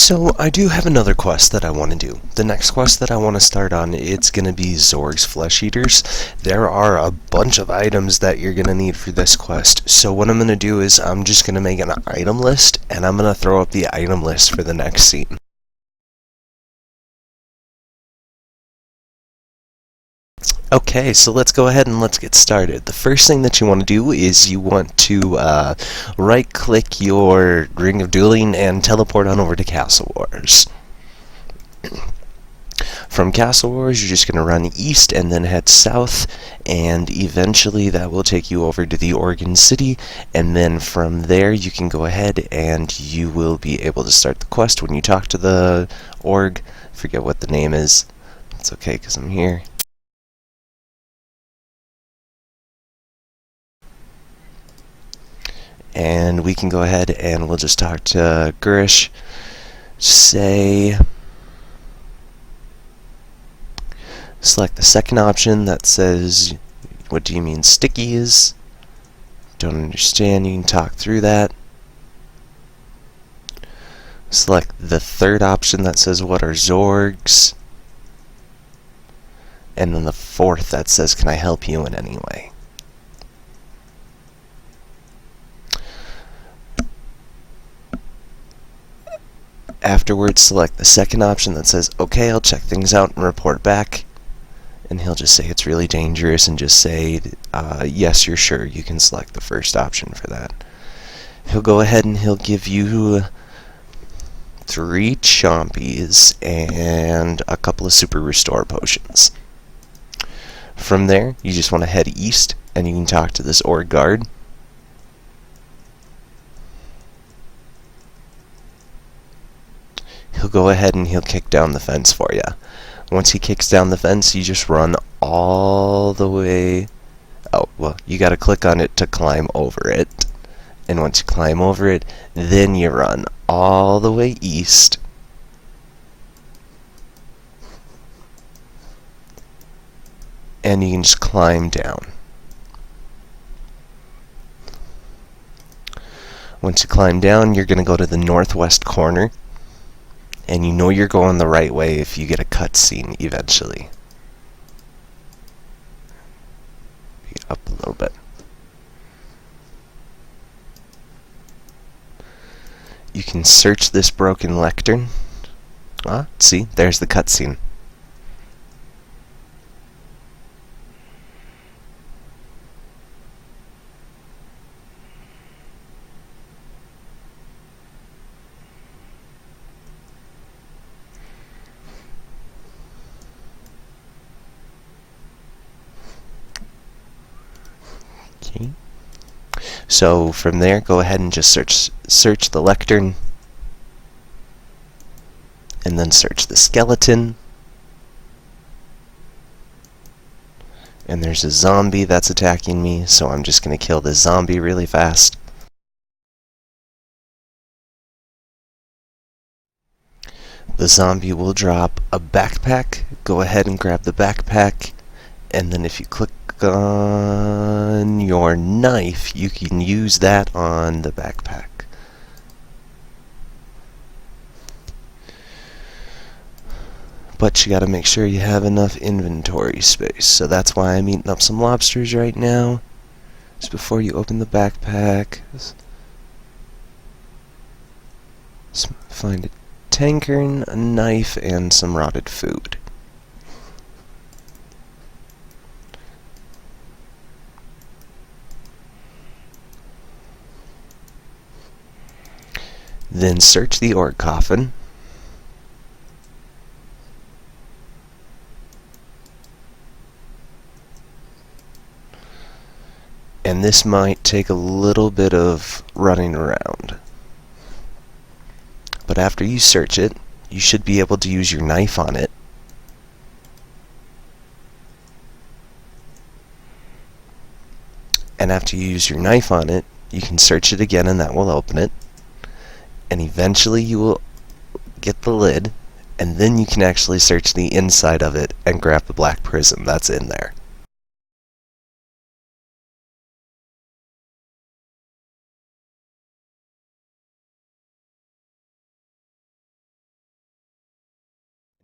So I do have another quest that I want to do. The next quest that I want to start on, it's going to be Zorges Flesh Eaters. There are a bunch of items that you're going to need for this quest. So what I'm going to do is I'm just going to make an item list, and I'm going to throw up the item list for the next scene. Okay, so let's go ahead and let's get started. The first thing that you want to do is you want to right-click your Ring of Dueling and teleport on over to Castle Wars. From Castle Wars, you're just going to run east and then head south, and eventually that will take you over to the Organ City, and then from there you can go ahead and you will be able to start the quest when you talk to the org. Forget what the name is. It's okay because I'm here. And we can go ahead and we'll just talk to Gurish. Select the second option that says, what do you mean stickies? Don't understand, you can talk through that. Select the third option that says, what are Zorges? And then the fourth that says, can I help you in any way? Afterwards, select the second option that says, okay, I'll check things out and report back. And he'll just say it's really dangerous and just say, yes, you're sure. You can select the first option for that. He'll go ahead and he'll give you 3 chompies and a couple of super restore potions. From there, you just want to head east and you can talk to this org guard. He'll go ahead and he'll kick down the fence for you. Once he kicks down the fence, you just run all the way. Oh, well, you gotta click on it to climb over it. And once you climb over it, then you run all the way east. And you can just climb down. Once you climb down, you're gonna go to the northwest corner. And you know you're going the right way if you get a cutscene eventually. Up a little bit. You can search this broken lectern. See, there's the cutscene. Okay. So from there, go ahead and just search the lectern, and then search the skeleton. And there's a zombie that's attacking me, so I'm just going to kill this zombie really fast. The zombie will drop a backpack. Go ahead and grab the backpack, and then if you click on your knife, you can use that on the backpack. But you gotta make sure you have enough inventory space, so that's why I'm eating up some lobsters right now, just before you open the backpack. Find a tankard, a knife, and some rotted food. Then search the orc coffin. And this might take a little bit of running around. But after you search it, you should be able to use your knife on it. And after you use your knife on it, you can search it again and that will open it. And eventually you will get the lid, and then you can actually search the inside of it and grab the black prism that's in there.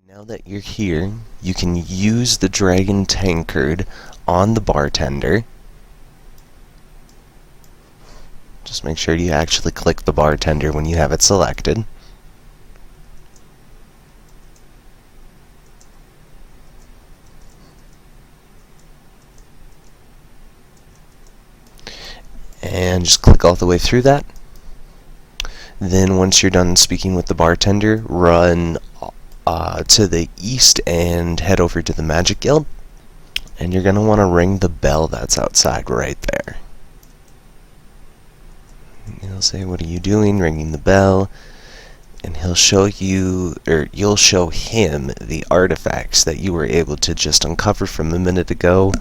Now that you're here, you can use the dragon tankard on the bartender. Just make sure you actually click the bartender when you have it selected. And just click all the way through that. Then once you're done speaking with the bartender, run to the east and head over to the Magic Guild. And you're going to want to ring the bell that's outside right there. He'll say, "What are you doing?" Ringing the bell. And he'll show you, or you'll show him, the artifacts that you were able to just uncover from a minute ago.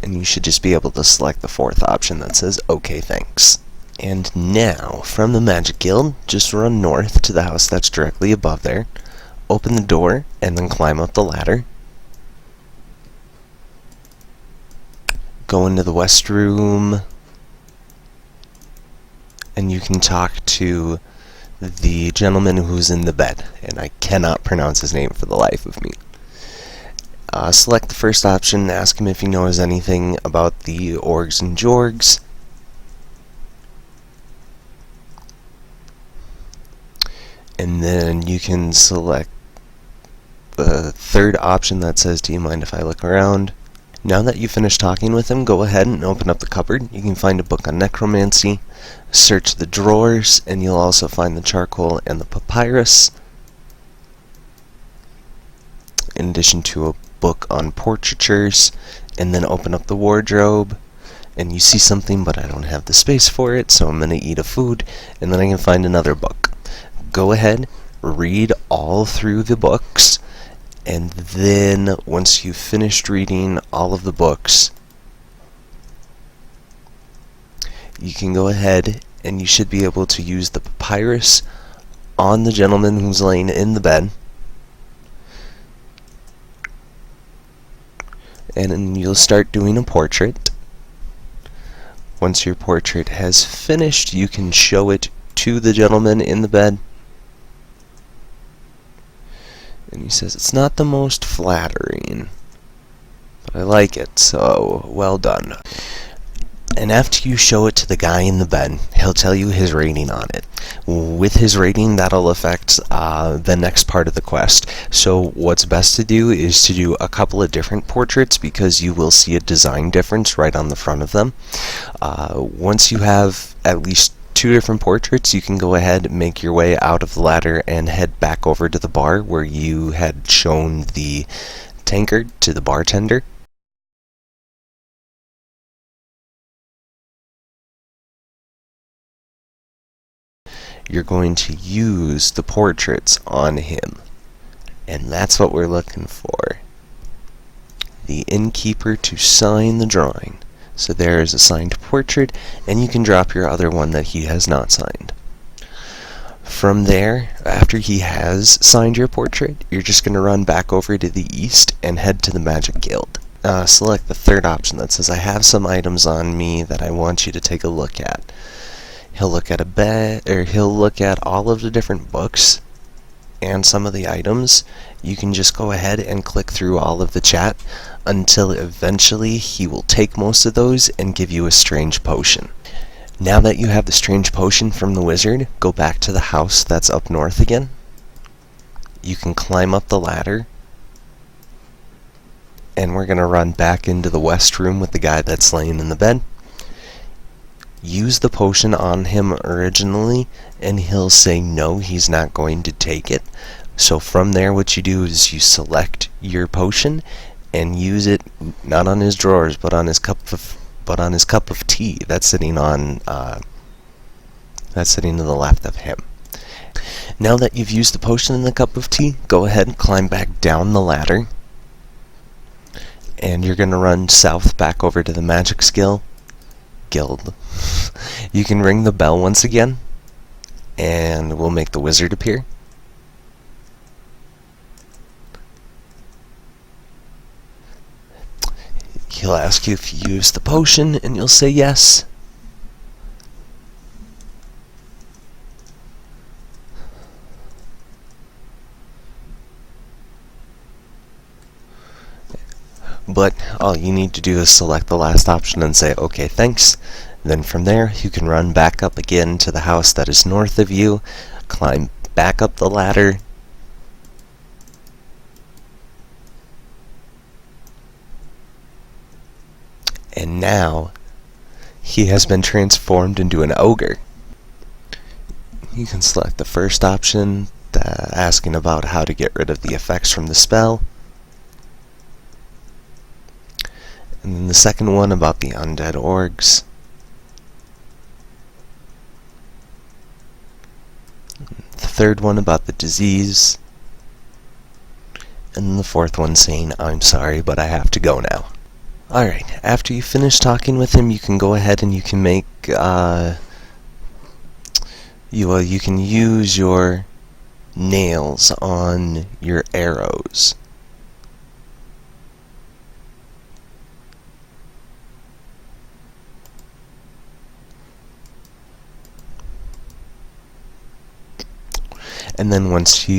And you should just be able to select the fourth option that says, "Okay, thanks." And now, from the Magic Guild, just run north to the house that's directly above there. Open the door, and then climb up the ladder. Go into the West Room, and you can talk to the gentleman who's in the bed. And I cannot pronounce his name for the life of me. Select the first option, ask him if he knows anything about the Orgs and Jorgs. And then you can select the third option that says, "Do you mind if I look around?" Now that you've finished talking with him, go ahead and open up the cupboard. You can find a book on necromancy, search the drawers, and you'll also find the charcoal and the papyrus, in addition to a book on portraitures. And then open up the wardrobe, and you see something, but I don't have the space for it, so I'm going to eat a food, and then I can find another book. Go ahead, read all through the books, and then once you've finished reading all of the books, you can go ahead and you should be able to use the papyrus on the gentleman who's laying in the bed. And then you'll start doing a portrait. Once your portrait has finished, you can show it to the gentleman in the bed. And he says, "It's not the most flattering, but I like it, so well done." And after you show it to the guy in the bed, he'll tell you his rating on it. With his rating, that'll affect the next part of the quest. So what's best to do is to do a couple of different portraits, because you will see a design difference right on the front of them. Once you have at least 2 different portraits, you can go ahead and make your way out of the ladder and head back over to the bar where you had shown the tankard to the bartender. You're going to use the portraits on him, and that's what we're looking for. The innkeeper to sign the drawing. So there is a signed portrait, and you can drop your other one that he has not signed. From there, after he has signed your portrait, you're just going to run back over to the east and head to the Magic Guild. Select the third option that says, "I have some items on me that I want you to take a look at." He'll look at he'll look at all of the different books and some of the items. You can just go ahead and click through all of the chat until eventually he will take most of those and give you a strange potion. Now that you have the strange potion from the wizard, go back to the house that's up north again. You can climb up the ladder, and we're going to run back into the west room with the guy that's laying in the bed. Use the potion on him originally, and he'll say no, he's not going to take it. So from there, what you do is you select your potion and use it not on his drawers, but on his cup of tea that's sitting to the left of him. Now that you've used the potion in the cup of tea, go ahead and climb back down the ladder, and you're going to run south back over to the JaGeX Guild. You can ring the bell once again, and we'll make the wizard appear. He'll ask you if you use the potion, and you'll say yes. But all you need to do is select the last option and say, okay, thanks. Then from there, you can run back up again to the house that is north of you, climb back up the ladder, and now he has been transformed into an ogre. You can select the first option, asking about how to get rid of the effects from the spell. And then the second one about the undead orgs. The third one about the disease. And the fourth one saying, I'm sorry, but I have to go now. Alright, after you finish talking with him, you can go ahead and you can make, you can use your nails on your arrows. And then once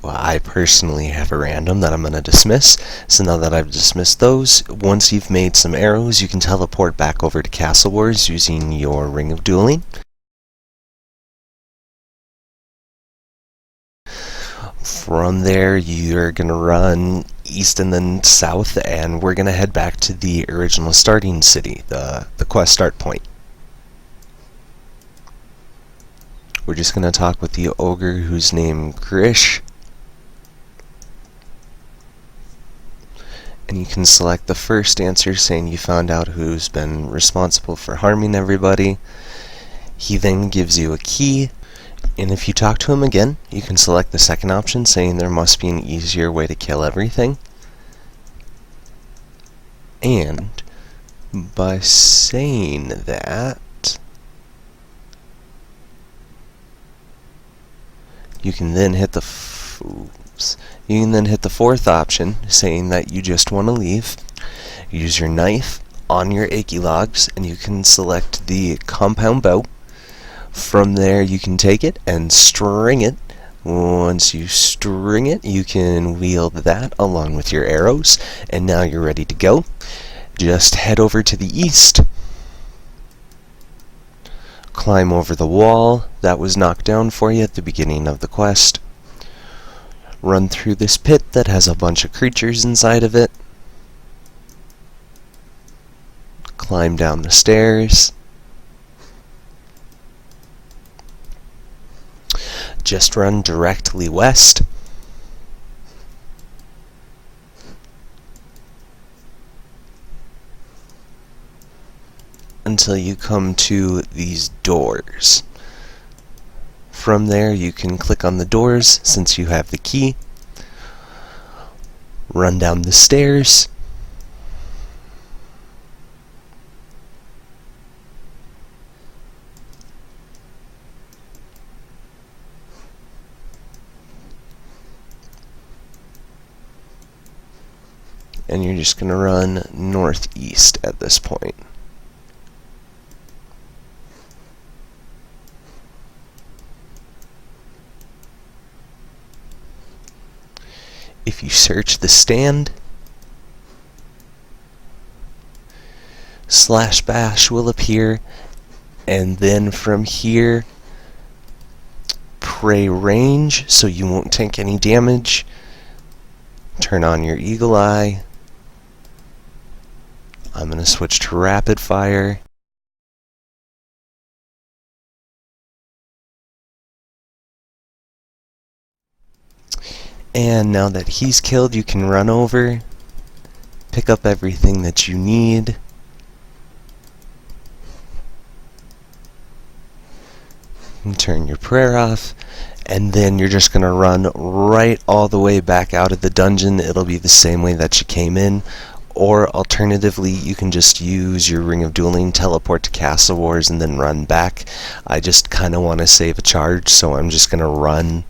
I personally have a random that I'm going to dismiss. So now that I've dismissed those, once you've made some arrows, you can teleport back over to Castle Wars using your Ring of Dueling. From there, you're going to run east and then south, and we're going to head back to the original starting city, the quest start point. We're just going to talk with the ogre who's named Grish. And you can select the first answer saying you found out who's been responsible for harming everybody. He then gives you a key. And if you talk to him again, you can select the second option saying there must be an easier way to kill everything. And by saying that, you can then hit the fourth option, saying that you just want to leave. Use your knife on your achy logs, and you can select the compound bow. From there, you can take it and string it. Once you string it, you can wield that along with your arrows, and now you're ready to go. Just head over to the east. Climb over the wall that was knocked down for you at the beginning of the quest. Run through this pit that has a bunch of creatures inside of it. Climb down the stairs. Just run directly west. Until you come to these doors. From there, you can click on the doors since you have the key. Run down the stairs. And you're just going to run northeast at this point. If you search the stand, /bash will appear, and then from here, pray range so you won't take any damage. Turn on your eagle eye. I'm going to switch to rapid fire. And now that he's killed, you can run over, pick up everything that you need. And turn your prayer off, and then you're just going to run right all the way back out of the dungeon. It'll be the same way that you came in, or alternatively, you can just use your Ring of Dueling, teleport to Castle Wars, and then run back. I just kind of want to save a charge, so I'm just going to run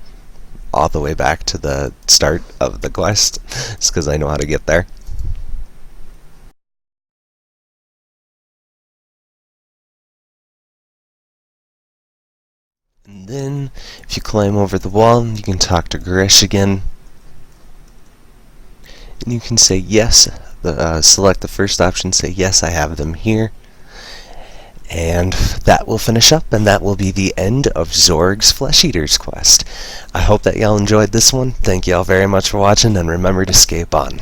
all the way back to the start of the quest, just because I know how to get there. And then, if you climb over the wall, you can talk to Grish again. And you can say, yes, select the first option, say yes, I have them here. And that will finish up, and that will be the end of Zorges Flesh Eater's quest. I hope that y'all enjoyed this one. Thank y'all very much for watching, and remember to scape on.